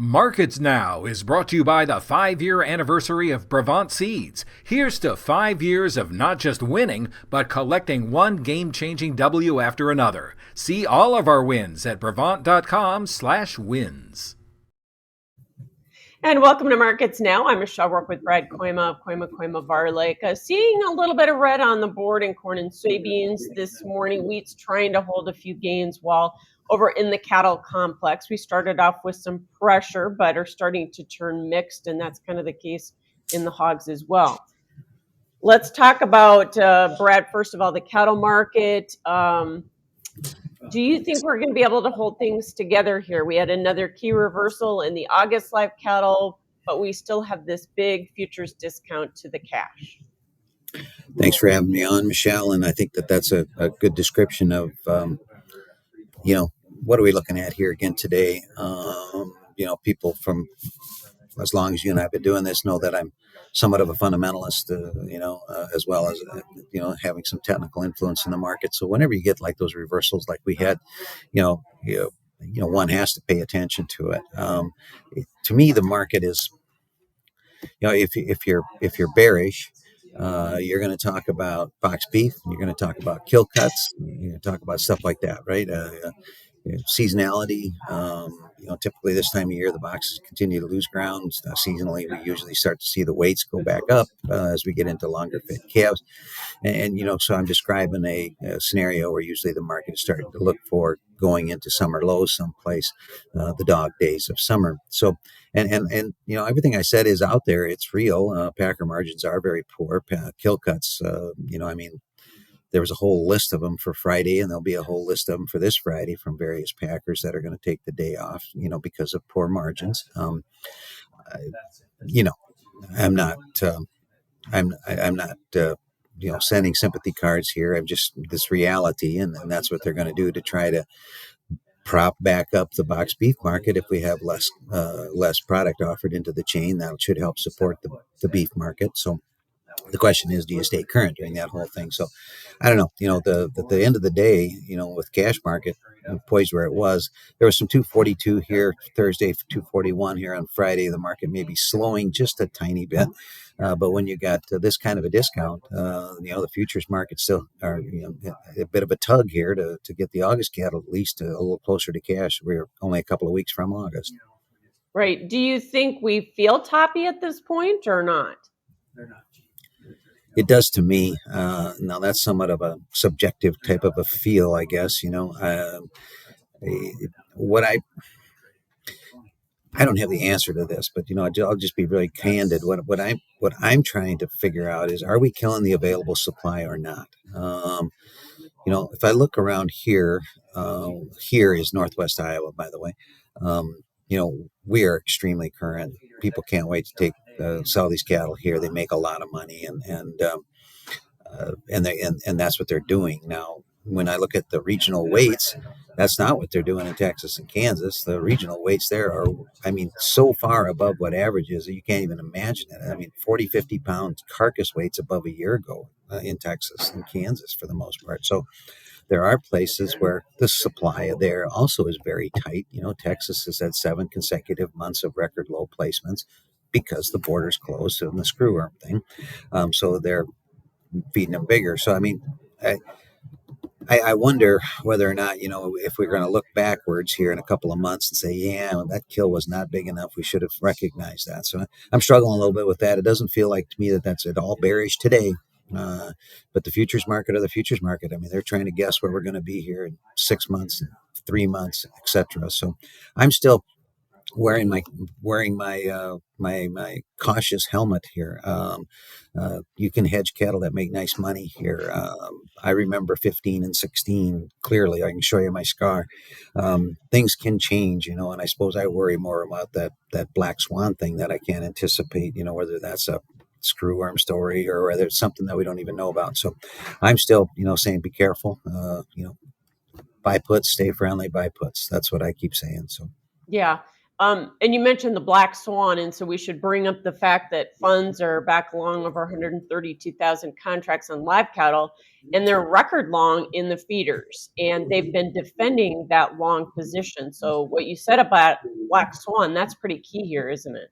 Markets Now is brought to you by the 5-year anniversary of Brevant Seeds. Here's to 5 years of not just winning, but collecting one game-changing W after another. See all of our wins at brevant.com/wins. And welcome to Markets Now. I'm Michelle Rourke with Brad Kooima of Kooima Varilek. Seeing a little bit of red on the board in corn and soybeans this morning. Wheat's trying to hold a few gains while over in the cattle complex, we started off with some pressure, but are starting to turn mixed, and that's kind of the case in the hogs as well. Let's talk about, Brad, first of all, the cattle market. Do you think we're going to be able to hold things together here? We had another key reversal in the August live cattle, but we still have this big futures discount to the cash. Thanks for having me on, Michelle. And I think that's a good description of, what are we looking at here again today? People from as long as you and I have been doing this know that I'm somewhat of a fundamentalist, as well as, having some technical influence in the market. So whenever you get like those reversals like we had, one has to pay attention to it. To me, the market is, if you're bearish, you're going to talk about box beef, you're going to talk about kill cuts, you're going to talk about stuff like that, right? Seasonality. Typically this time of year, the boxes continue to lose ground. Seasonally, we usually start to see the weights go back up as we get into longer fit calves. And so I'm describing a scenario where usually the market is starting to look for going into summer lows someplace, the dog days of summer. So, and everything I said is out there. It's real. Packer margins are very poor. Kill cuts, there was a whole list of them for Friday, and there'll be a whole list of them for this Friday from various packers that are going to take the day off, because of poor margins. I'm not, sending sympathy cards here. I'm just this reality, and that's what they're going to do to try to prop back up the box beef market. If we have less product offered into the chain, that should help support the beef market. So the question is, do you stay current during that whole thing? So I don't know, at the end of the day, with cash market poised where it was, there was some 242 here Thursday, 241 here on Friday. The market may be slowing just a tiny bit. But when you got this kind of a discount, the futures market still are a bit of a tug here to get the August cattle at least a little closer to cash. We're only a couple of weeks from August. Right. Do you think we feel toppy at this point or not? It does to me. Now that's somewhat of a subjective type of a feel, I guess. I don't have the answer to this, but I'll just be really candid. What I'm trying to figure out is, are we killing the available supply or not? If I look around here, here is Northwest Iowa, by the way. We are extremely current. People can't wait to sell these cattle here. They make a lot of money, and that's what they're doing now. When I look at the regional weights, that's not what they're doing in Texas and Kansas. The regional weights there are, so far above what average is that you can't even imagine it. 40, 50 pound carcass weights above a year ago in Texas and Kansas for the most part. So there are places where the supply there also is very tight. Texas has had 7 consecutive months of record low placements because the border's closed and the screwworm thing. So they're feeding them bigger. So, I wonder whether or not, if we're going to look backwards here in a couple of months and say, yeah, that kill was not big enough, we should have recognized that. So I'm struggling a little bit with that. It doesn't feel like to me that's at all bearish today. But the futures market are the futures market. They're trying to guess where we're going to be here in 6 months, 3 months, etc. So I'm still wearing my cautious helmet here. You can hedge cattle that make nice money here. I remember 15 and 16 clearly. I can show you my scar. Things can change, and I suppose I worry more about that black swan thing that I can't anticipate, whether that's a screwworm story or whether it's something that we don't even know about. So I'm still, saying be careful, buy puts, stay friendly, buy puts. That's what I keep saying. So yeah. And you mentioned the black swan, and so we should bring up the fact that funds are back long over 132,000 contracts on live cattle, and they're record long in the feeders, and they've been defending that long position. So what you said about black swan, that's pretty key here, isn't it?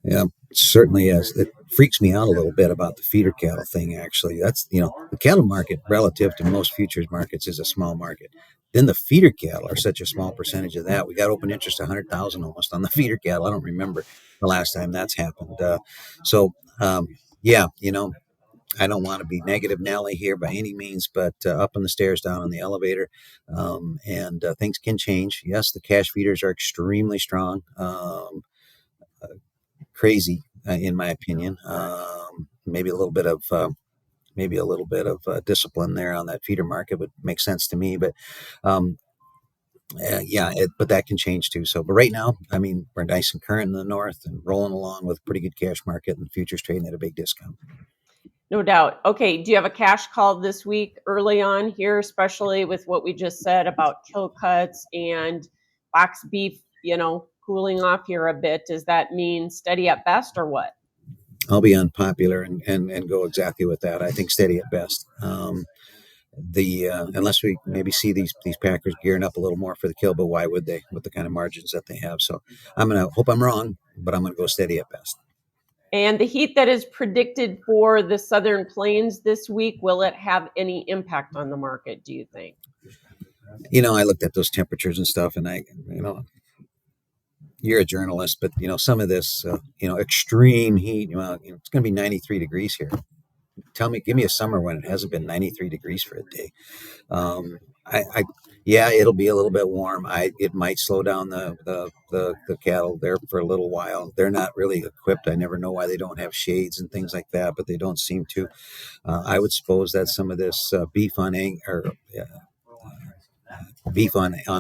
Yeah, certainly is. It freaks me out a little bit about the feeder cattle thing, actually. That's, the cattle market relative to most futures markets is a small market. Then the feeder cattle are such a small percentage of that. We got open interest 100,000 almost on the feeder cattle. I don't remember the last time that's happened. So, yeah, I don't want to be negative Nelly here by any means, but up on the stairs, down on the elevator, and things can change. Yes, the cash feeders are extremely strong. Crazy, in my opinion. Maybe a little bit of discipline there on that feeder market would make sense to me. But um, yeah, but that can change too. So, but right now, I mean, we're nice and current in the north and rolling along with a pretty good cash market and futures trading at a big discount. No doubt. Okay, do you have a cash call this week early on here, especially with what we just said about kill cuts and box beef, cooling off here a bit? Does that mean steady at best or what? I'll be unpopular and go exactly with that. I think steady at best. The Unless we maybe see these Packers gearing up a little more for the kill, but why would they with the kind of margins that they have? So I'm gonna hope I'm wrong, but I'm gonna go steady at best. And the heat that is predicted for the Southern Plains this week, will it have any impact on the market, do you think? I looked at those temperatures and stuff, and you're a journalist, but some of this, extreme heat. It's going to be 93 degrees here. Give me a summer when it hasn't been 93 degrees for a day. Um, yeah, it'll be a little bit warm. It might slow down the cattle there for a little while. They're not really equipped. I never know why they don't have shades and things like that, but they don't seem to. I would suppose that some of this beef on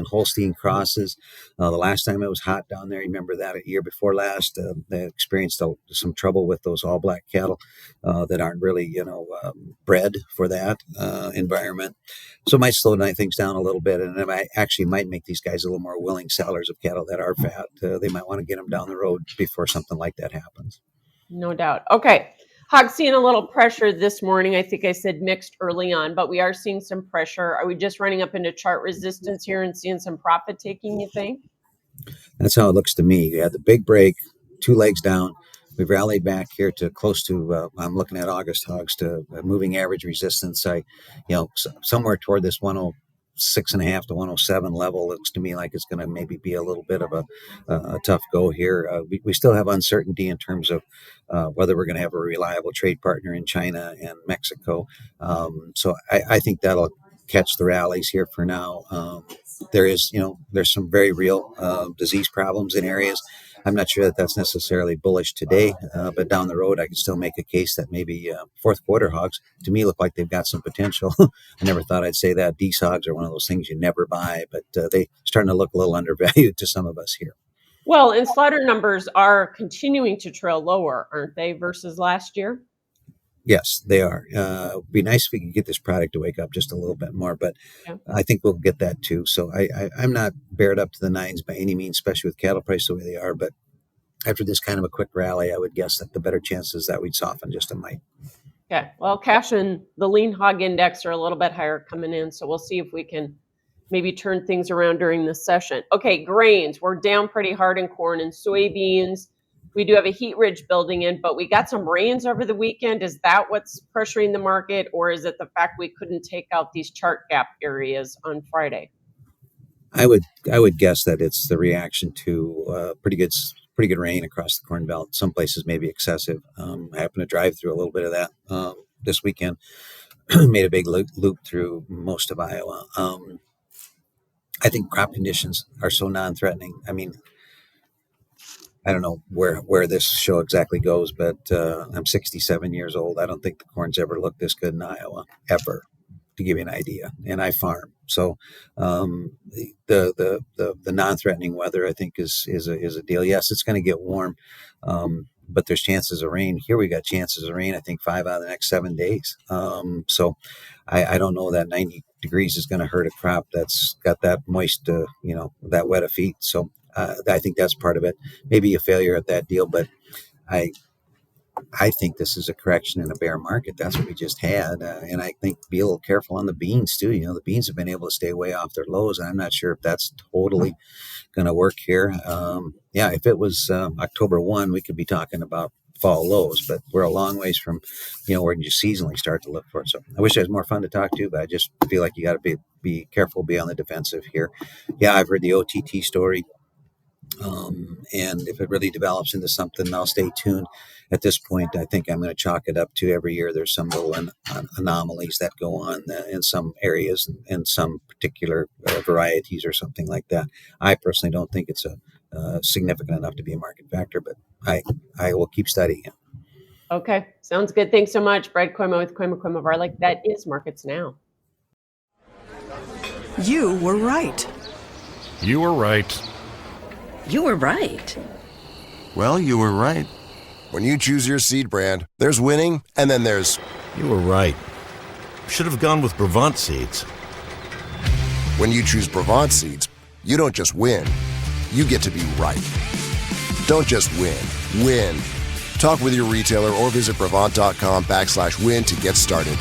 Holstein crosses. The last time it was hot down there, remember that a year before last, they experienced some trouble with those all black cattle that aren't really, bred for that environment. So it might slow things down a little bit, and it might make these guys a little more willing sellers of cattle that are fat. They might want to get them down the road before something like that happens. No doubt. Okay. Hog seeing a little pressure this morning. I think I said mixed early on, but we are seeing some pressure. Are we just running up into chart resistance here and seeing some profit taking, you think? That's how it looks to me. You had the big break, two legs down. We've rallied back here to close to, I'm looking at August hogs to moving average resistance. Somewhere toward this 106.5 to 107 level looks to me like it's going to maybe be a little bit of a tough go here. We still have uncertainty in terms of whether we're going to have a reliable trade partner in China and Mexico. So I think that'll catch the rallies here for now. There's some very real disease problems in areas. I'm not sure that that's necessarily bullish today, but down the road, I can still make a case that maybe fourth quarter hogs, to me, look like they've got some potential. I never thought I'd say that. These hogs are one of those things you never buy, but they starting to look a little undervalued to some of us here. Well, and slaughter numbers are continuing to trail lower, aren't they, versus last year? Yes, they are. It'd be nice if we could get this product to wake up just a little bit more, but Yeah. I think we'll get that too. So I'm not bared up to the nines by any means, especially with cattle prices the way they are. But after this kind of a quick rally, I would guess that the better chances that we'd soften just a mite. Okay. Well, cash and the lean hog index are a little bit higher coming in, so we'll see if we can maybe turn things around during this session. Okay, grains. We're down pretty hard in corn and soybeans. We do have a heat ridge building in, but we got some rains over the weekend. Is that what's pressuring the market, or is it the fact we couldn't take out these chart gap areas on Friday? I would guess that it's the reaction to pretty good rain across the Corn Belt. Some places may be excessive. I happened to drive through a little bit of that this weekend. Made a big loop through most of Iowa. I think crop conditions are so non-threatening. I mean, I don't know where this show exactly goes, but I'm 67 years old. I don't think the corn's ever looked this good in Iowa, ever, to give you an idea. And I farm, so the non-threatening weather, I think, is a deal. Yes, it's going to get warm, but there's chances of rain. Here we got chances of rain. I think 5 out of the next 7 days. So I don't know that 90 degrees is going to hurt a crop that's got that moist, that wet of feet. So I think that's part of it. Maybe a failure at that deal, but I I think this is a correction in a bear market. That's what we just had, and I think be a little careful on the beans too. The beans have been able to stay way off their lows. I'm not sure if that's totally going to work here. Yeah, if it was October 1, we could be talking about fall lows, but we're a long ways from, where you seasonally start to look for it. So I wish I was more fun to talk to, but I just feel like you got to be careful, be on the defensive here. Yeah, I've heard the OTT story. And if it really develops into something, I'll stay tuned. At this point, I think I'm going to chalk it up to every year there's some little anomalies that go on in some areas and some particular varieties or something like that. I personally don't think it's significant enough to be a market factor, but I will keep studying it. Okay, sounds good. Thanks so much, Brad Kooima with Kooima Varilek. That is Markets Now. You were right. You were right. You were right. Well, you were right. When you choose your seed brand, there's winning, and then there's... You were right. Should have gone with Brevant seeds. When you choose Brevant seeds, you don't just win. You get to be right. Don't just win. Win. Talk with your retailer or visit Brevant.com/win to get started.